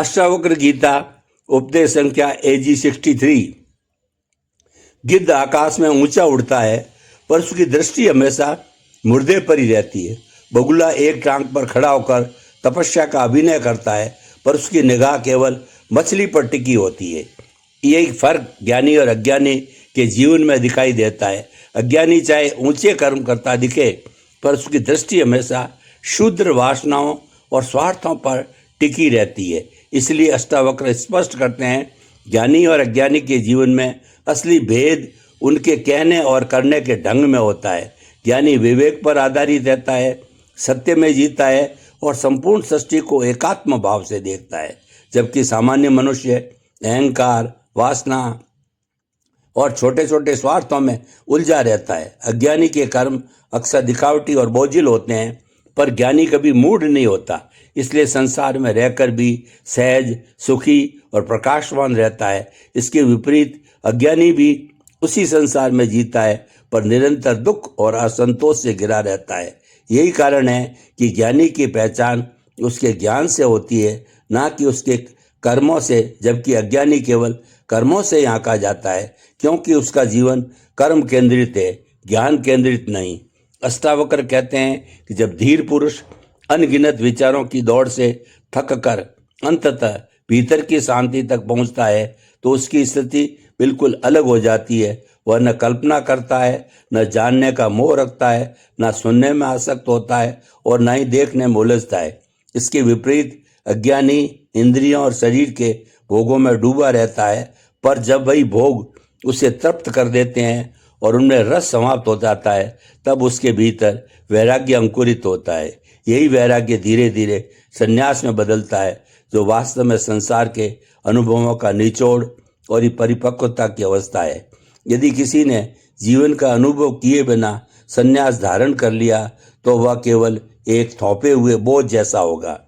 अष्टावक्र गीता उपदेश संख्या AG 63। गिद्ध आकाश में ऊंचा उड़ता है पर उसकी दृष्टि हमेशा मुर्दे पर ही रहती है। बगुला एक टांग पर खड़ा होकर तपस्या का अभिनय करता है पर उसकी निगाह केवल मछली पर टिकी होती है। यही फर्क ज्ञानी और अज्ञानी के जीवन में दिखाई देता है। अज्ञानी चाहे ऊंचे कर्म करता दिखे पर उसकी दृष्टि हमेशा क्षुद्र वासनाओं और स्वार्थों पर टिकी रहती है। इसलिए अष्टावक्र स्पष्ट करते हैं, ज्ञानी और अज्ञानी के जीवन में असली भेद उनके कहने और करने के ढंग में होता है। ज्ञानी विवेक पर आधारित रहता है, सत्य में जीता है और संपूर्ण सृष्टि को एकात्म भाव से देखता है, जबकि सामान्य मनुष्य अहंकार, वासना और छोटे छोटे स्वार्थों में उलझा रहता है। अज्ञानी के कर्म अक्सर दिखावटी और बोझिल होते हैं पर ज्ञानी कभी मूढ़ नहीं होता, इसलिए संसार में रहकर भी सहज, सुखी और प्रकाशवान रहता है। इसके विपरीत अज्ञानी भी उसी संसार में जीता है पर निरंतर दुख और असंतोष से घिरा रहता है। यही कारण है कि ज्ञानी की पहचान उसके ज्ञान से होती है, ना कि उसके कर्मों से, जबकि अज्ञानी केवल कर्मों से आंका जाता है क्योंकि उसका जीवन कर्म केंद्रित है, ज्ञान केंद्रित नहीं। अष्टावक्र कहते हैं कि जब धीर पुरुष अनगिनत विचारों की दौड़ से थक कर अंततः भीतर की शांति तक पहुंचता है तो उसकी स्थिति बिल्कुल अलग हो जाती है। वह न कल्पना करता है, न जानने का मोह रखता है, न सुनने में आसक्त होता है और न ही देखने में उलझता है। इसके विपरीत अज्ञानी इंद्रियों और शरीर के भोगों में डूबा रहता है, पर जब वही भोग उसे तृप्त कर देते हैं और उनमें रस समाप्त हो जाता है तब उसके भीतर वैराग्य अंकुरित होता है। यही वैराग्य धीरे धीरे संन्यास में बदलता है, जो वास्तव में संसार के अनुभवों का निचोड़ और परिपक्वता की अवस्था है। यदि किसी ने जीवन का अनुभव किए बिना संन्यास धारण कर लिया तो वह केवल एक थोपे हुए बोझ जैसा होगा।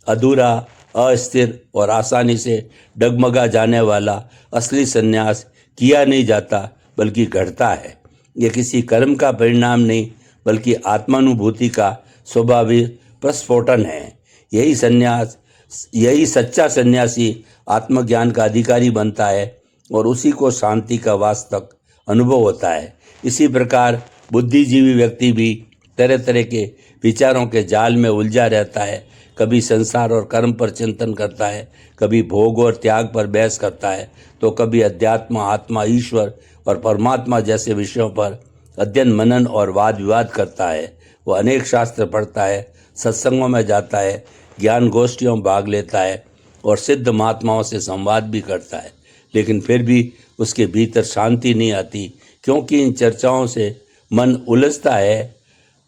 अधूरा, अस्थिर और आसानी से डगमगा जाने वाला असली संन्यास किया नहीं जाता बल्कि घटता है। यह किसी कर्म का परिणाम नहीं बल्कि आत्मानुभूति का स्वाभाविक प्रस्फोटन है। यही सच्चा सन्यासी आत्मज्ञान का अधिकारी बनता है और उसी को शांति का वास्तव अनुभव होता है। इसी प्रकार बुद्धिजीवी व्यक्ति भी तरह तरह के विचारों के जाल में उलझा रहता है। कभी संसार और कर्म पर चिंतन करता है, कभी भोग और त्याग पर बहस करता है, तो कभी अध्यात्म, आत्मा, ईश्वर और परमात्मा जैसे विषयों पर अध्ययन, मनन और वाद विवाद करता है। वह अनेक शास्त्र पढ़ता है, सत्संगों में जाता है, ज्ञान गोष्ठियों में भाग लेता है और सिद्ध महात्माओं से संवाद भी करता है, लेकिन फिर भी उसके भीतर शांति नहीं आती क्योंकि इन चर्चाओं से मन उलझता है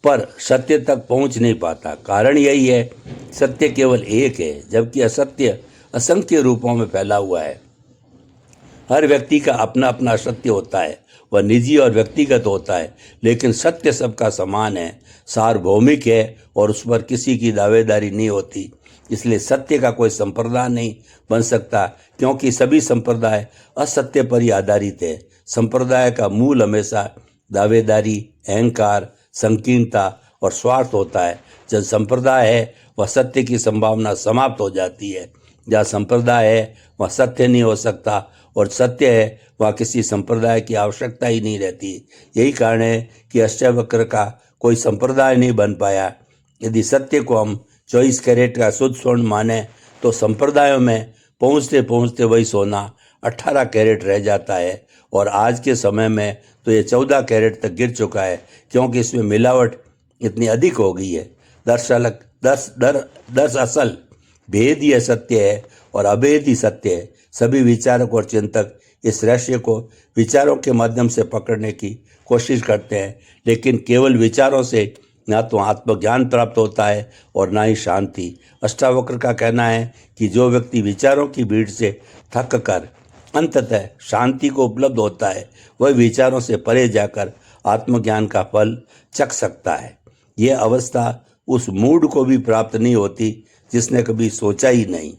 पर सत्य तक पहुंच नहीं पाता। कारण यही है, सत्य केवल एक है जबकि असत्य असंख्य रूपों में फैला हुआ है। हर व्यक्ति का अपना अपना सत्य होता है, वह निजी और व्यक्तिगत होता है, लेकिन सत्य सबका समान है, सार्वभौमिक है और उस पर किसी की दावेदारी नहीं होती। इसलिए सत्य का कोई संप्रदाय नहीं बन सकता क्योंकि सभी संप्रदाय असत्य पर ही आधारित है। संप्रदाय का मूल हमेशा दावेदारी, अहंकार, संकीर्णता और स्वार्थ होता है। जब संप्रदाय है वह सत्य की संभावना समाप्त हो जाती है। जहाँ संप्रदाय है वह सत्य नहीं हो सकता और सत्य है वहाँ किसी संप्रदाय की आवश्यकता ही नहीं रहती। यही कारण है कि अष्टावक्र का कोई संप्रदाय नहीं बन पाया। यदि सत्य को हम 24 कैरेट का शुद्ध स्वर्ण माने तो संप्रदायों में पहुँचते पहुँचते वही सोना 18 कैरेट रह जाता है और आज के समय में तो ये 14 कैरेट तक गिर चुका है क्योंकि इसमें मिलावट इतनी अधिक हो गई है। दरअसल भेद ही सत्य है और अभेद ही सत्य है। सभी विचारक और चिंतक इस रहस्य को विचारों के माध्यम से पकड़ने की कोशिश करते हैं, लेकिन केवल विचारों से ना तो आत्मज्ञान प्राप्त होता है और ना ही शांति। अष्टावक्र का कहना है कि जो व्यक्ति विचारों की भीड़ से थक कर अंततः शांति को उपलब्ध होता है वह विचारों से परे जाकर आत्मज्ञान का फल चख सकता है। यह अवस्था उस मूड को भी प्राप्त नहीं होती जिसने कभी सोचा ही नहीं।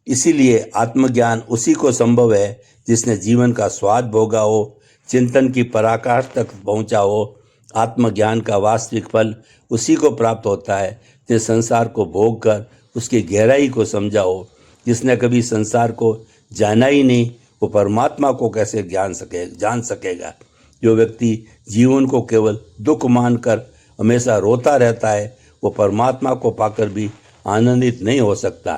इसीलिए आत्मज्ञान उसी को संभव है जिसने जीवन का स्वाद भोगा हो, चिंतन की पराकाष्ठा तक पहुंचा हो। आत्मज्ञान का वास्तविक फल उसी को प्राप्त होता है जिस संसार को भोग कर उसकी गहराई को समझा हो। जिसने कभी संसार को जाना ही नहीं, वो परमात्मा को कैसे जान सकेगा। जो व्यक्ति जीवन को केवल दुख मानकर हमेशा रोता रहता है, वो परमात्मा को पाकर भी आनंदित नहीं हो सकता,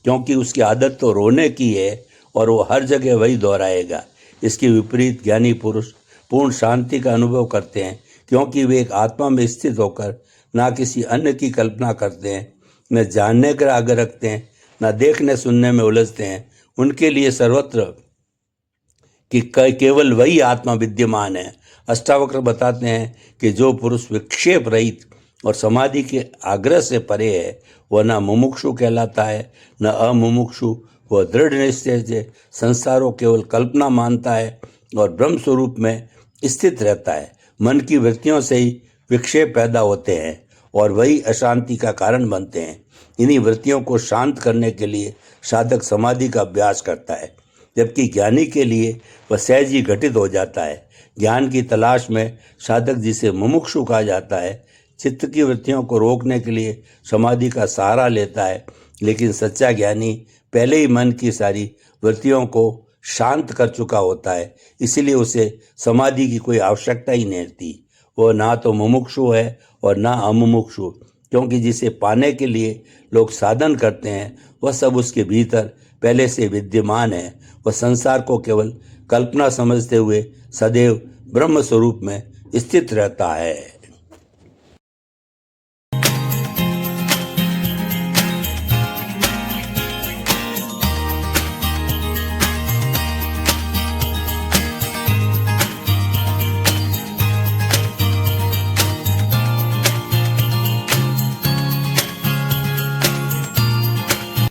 क्योंकि उसकी आदत तो रोने की है और वो हर जगह वही दोहराएगा। इसके विपरीत ज्ञानी पुरुष पूर्ण शांति का अनुभव करते हैं, क्योंकि वे एक आत्मा में स्थित होकर ना किसी अन्य की कल्पना करते हैं, न जानने का आग्रह रखते हैं, न देखने सुनने में उलझते हैं। उनके लिए सर्वत्र कि केवल वही आत्मा विद्यमान है। अष्टावक्र बताते हैं कि जो पुरुष विक्षेप रहित और समाधि के आग्रह से परे है, वह न मुमुक्षु कहलाता है न अमुमुक्षु। वह दृढ़ निश्चय से संसारों केवल कल्पना मानता है और ब्रह्म स्वरूप में स्थित रहता है। मन की वृत्तियों से ही विक्षेप पैदा होते हैं और वही अशांति का कारण बनते हैं। इन्हीं वृत्तियों को शांत करने के लिए साधक समाधि का अभ्यास करता है, जबकि ज्ञानी के लिए वह सहज ही घटित हो जाता है। ज्ञान की तलाश में साधक, जिसे मुमुक्षु कहा जाता है, चित्त की वृत्तियों को रोकने के लिए समाधि का सहारा लेता है, लेकिन सच्चा ज्ञानी पहले ही मन की सारी वृत्तियों को शांत कर चुका होता है, इसीलिए उसे समाधि की कोई आवश्यकता ही नहीं रहती। वह ना तो मुमुक्षु है और ना अमुमुक्षु, क्योंकि जिसे पाने के लिए लोग साधन करते हैं वह सब उसके भीतर पहले से विद्यमान है। वह संसार को केवल कल्पना समझते हुए सदैव ब्रह्म स्वरूप में स्थित रहता है।